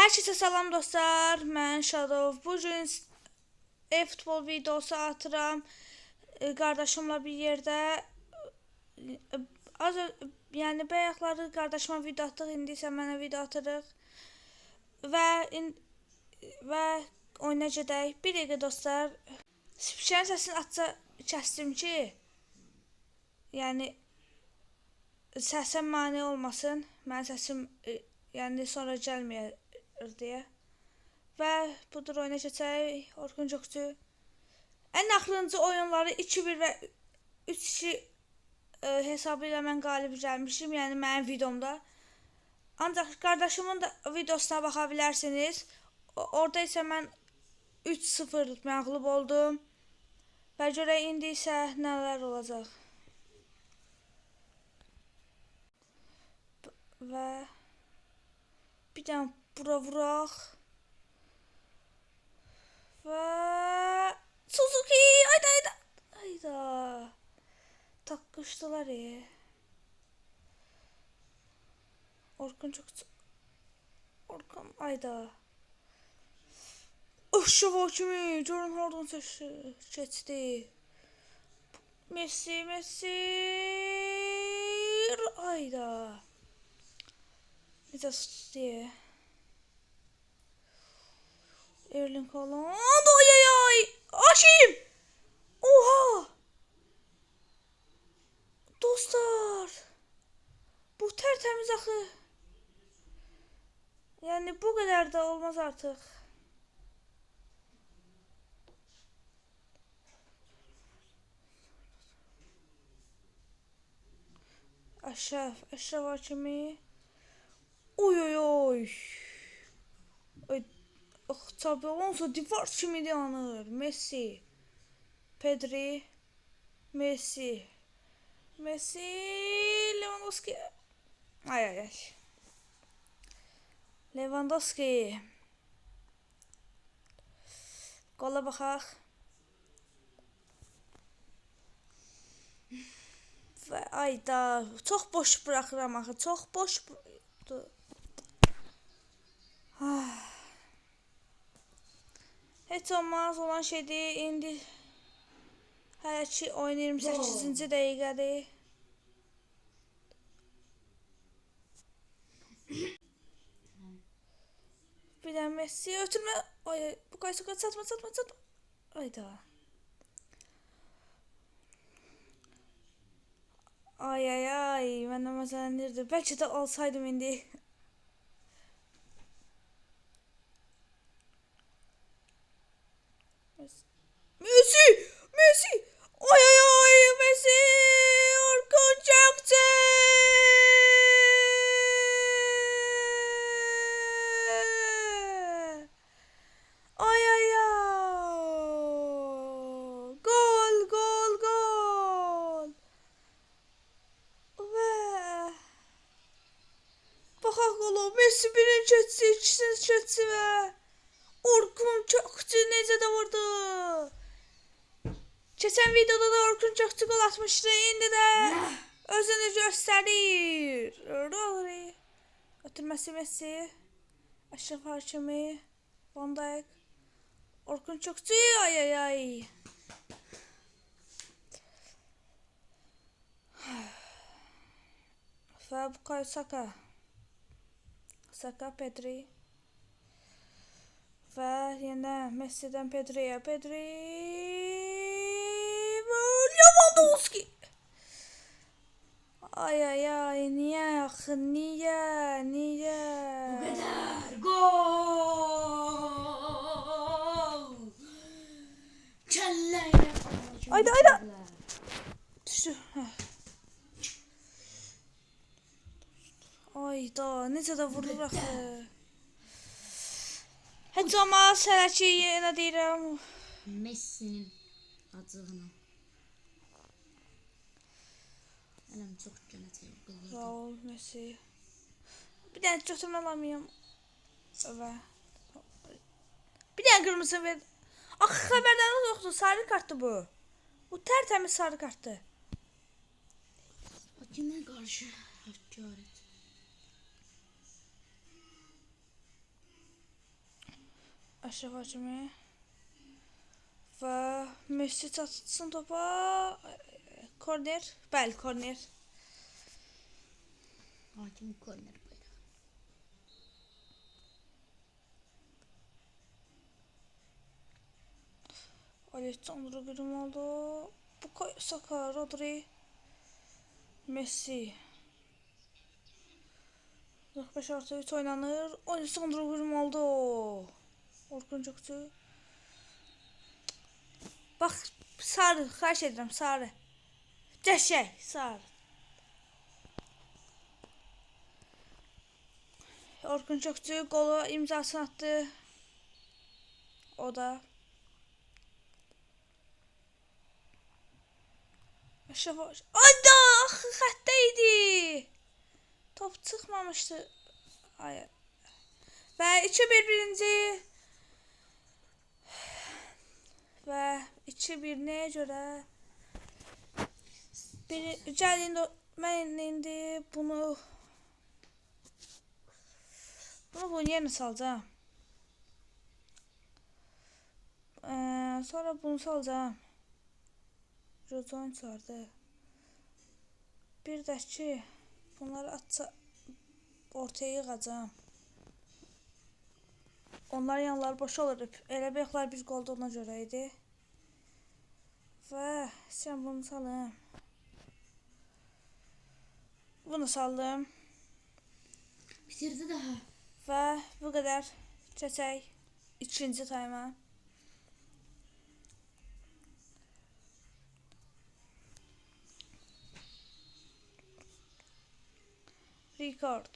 Herkese salam dostlar, mən Shadow. Bugün e-futbol videosu atıram. Qardaşımla bir yerdə yəni bayaqları qardaşıma video atdıq, indi isə mənə video atırıq. Və oyuna gedək. Bir dəqiqə dostlar. Spikerin səsini açsa kəsdim ki, yəni səsə mane olmasın. Mənim səsim yəni sonra gəlməyər deyə. Və budur, oyuna keçək. Orkun Cokçu. Ən axırıncı oyunları 2-1 və 3-2 hesabı ilə mən qalib gəlmişim, yəni mənim videomda. Ancaq qardaşımın da videosuna baxa bilərsiniz. Orada isə mən 3-0 məğlub oldum. Və görək indi isə nələr olacaq. Və bir dənə bura vuraq. Və Suzuki, ayda. Taqqışdılar Orkun çok ayda. Aşağı kimi görün hardan keçdi. Messi. Ayda. Necə deyə. Erling Haaland. Ay. Aşim. Oha. Dostlar. Bu tertemiz axı. Yani bu kadar da olmaz artık. Aşraf Hakimi. Oy. Tabi olsa divar kimi yanır. Messi. Pedri. Messi. Lewandowski. Ay. Lewandowski. Qola baxaq. Və ayda çox boş buraxıram axı. Çox boş. Heç olmaz olan şeydir. İndi hələ ki oyun 28-ci dəqiqədir. Bir də Messi ötürmə. Ay, bu qaysı çatma. Ayda. Ay, məndən məsələndirdi. Bəlkə də alsaydım indi. Messi. Ay, Messi. Orkun Cokçu. Messi birini keçsi, ikisini keçsi və Orkun Cokçu necə də vurdu. Keçən videoda da Orkun Cokçu gol atmışdı. İndi də özünü göstərir. Rodri. Ötürməsi Messi. Aşraf Hakimi. Van Dijk. Orkun Cokçu. Ay. Və Bukayo Saka, Pedri. Və yenə Messi'dən Pedri'yə. Lewandowski. Ay, niyə axı, niyə? Bu qədər, gol! Kəllə Ayda. Düşdü. Ayda, necə də vurur axı. Heç olmaz, hələ ki yenə deyirəm. Messi'nin acığına. Ələm çox gələcək. Raul, Messi. Bir dənə götürmə alamayım. Bir dənə qırmızı ver. Axı xəbərdarlıq yoxdur, sarı kartdır bu. Bu tərtəmiz sarı kartdır. Hakimə qarşı hakaret. Aşraf Hakimi. Və Messi çatsın topa. Korner. Bəli, korner. Hakim korner bayrağı. Alexandro Grimaldo. Bukayo Saka, Rodri. Messi. 45+3 oynanır. Alexandro Grimaldo. Orkun Çokçu. Bax, sarı, xahiş edirəm, sarı. Qəşəng, sarı. Orkun Çokçu qolu imzasını attı. O da. Aşağı. Ayda, axı xəttə idi. Top çıxmamışdı. Ay. Və 2-1 birinci. Və 2-1 nəyə görə? Gəlin, mən indi bunu bunun yerinə salacağım. Sonra bunu salacağım. Rozoin sardı. Bir də ki, bunları atsa ortaya yığacağım. Onlar yanları boş olur. Elə bəyəklər bir qolda ona görə idi. Və sən bunu salım. Bunu saldım. Bitirdi daha. Və bu qədər. Keçək ikinci tayma. Ricard.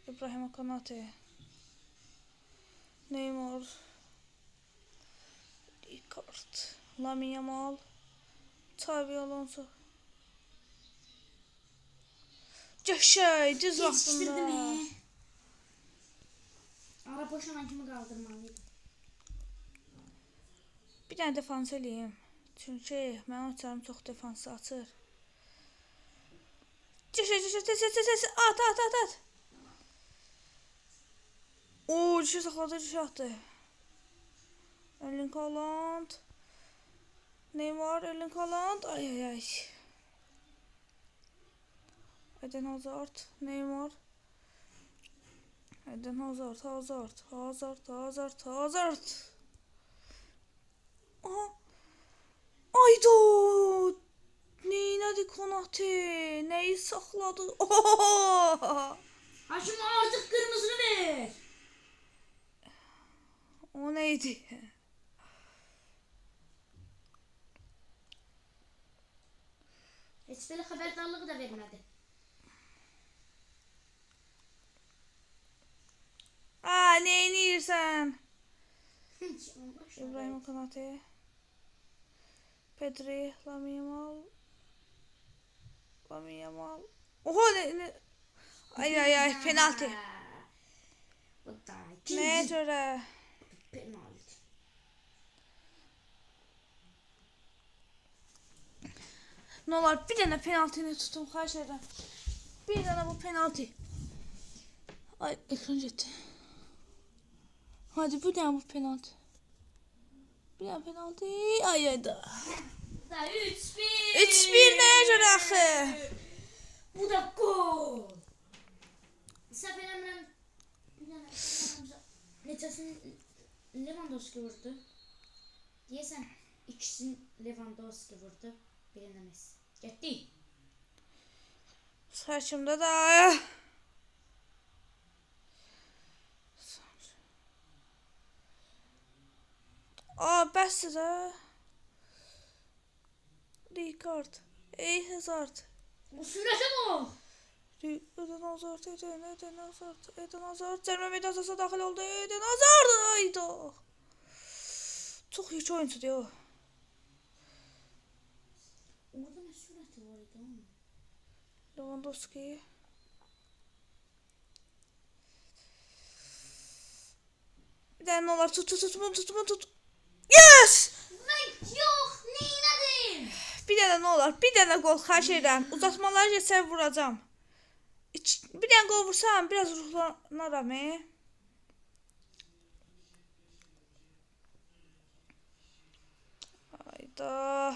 İbrahim Konate. Neymar. Ricard. Lamine Yamal. Xavi Alonso. Qəşəng, düz vaxtında. Yetişdirdim. Ara boşanan kimi qaldırmalıydım. Bir dənə defans eləyim. Çünki mənim açarım çox defansı açır. Cəşə, at. Oo, cəşə saxladı, cəşə atdı. Erling Haaland. Neymar, Erling Haaland. Ay. Eden Hazard, Neymar. Eden Hazard. Aha. Aydo. Neylədi Konate? Nəyi saxladı? Oho! Hakim artık kırmızını ver. O neydi? Heç belə xəbərdarlığı da vermədi. Neynirsən? İbrahim Konate. Pedri, Lamine Yamal. Oho, ne? Ay, penaltı. Bu da Nəyə görə? penaltı. Nə olar, bir dənə penaltını tutum, xahiş edirəm. Bir dənə bu penaltı. Ay, ekran getdi. Hadi, bir dənə bu penaltı. Bir dənə penaltı. Ay da. Da 3-1. 3-1 nəyə görə axı? Bu da gol. Səhv eləmirəm. Neçəsini Lewandowski vurdu. Deyəsən ikisini Lewandowski vurdu. Birini Messi. Getdi. Saçımda da. Bəsdir də. Ricard. Hazard. Bu sürətə bax. Eden Hazard. Cərmə meydasına daxil oldu. Eden Hazard. Ayda. Çox hiç oyuncudur o. Orada nə sürəti var idi onun? Lewandowski. Bir dənə olar. Tut. Yes! Mən yox, neylədim? Bir dənə nə olar? Bir dənə gol, xahiş edirəm. Uzatmaları geçsək vuracam. Bir dənə gol vursam biraz ruhlanaram. Hayda.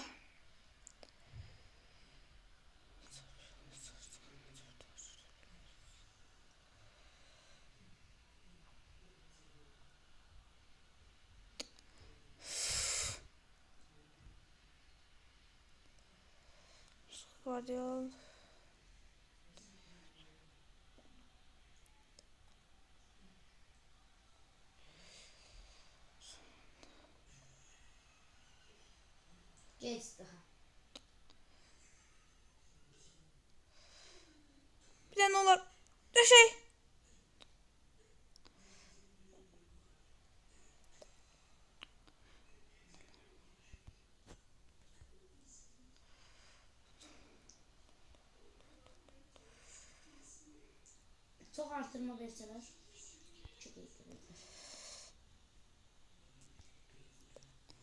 Guardiol. Geç daha. Bir de ne olur. Ne şey. Çok artırma verseler. Çok iyi.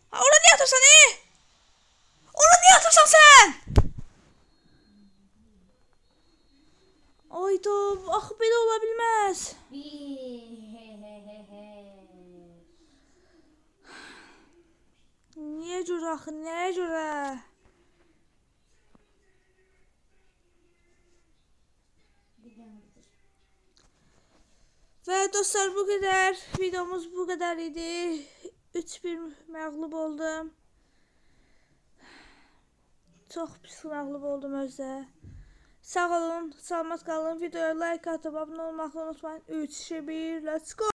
Ha, orada niye atırsan Orada niye atırsan sen? Ayda. Ah, belə ola bilməz. Niyə görə axı? Nəyə görə? Və dostlar, bu qədər. Videomuz bu qədər idi. 3-1 məğlub oldum. Çox pis məğlub oldum özdə. Sağ olun, salamat qalın. Videoya like atıp abunə olmağı unutmayın. 3, 2, 1, let's go.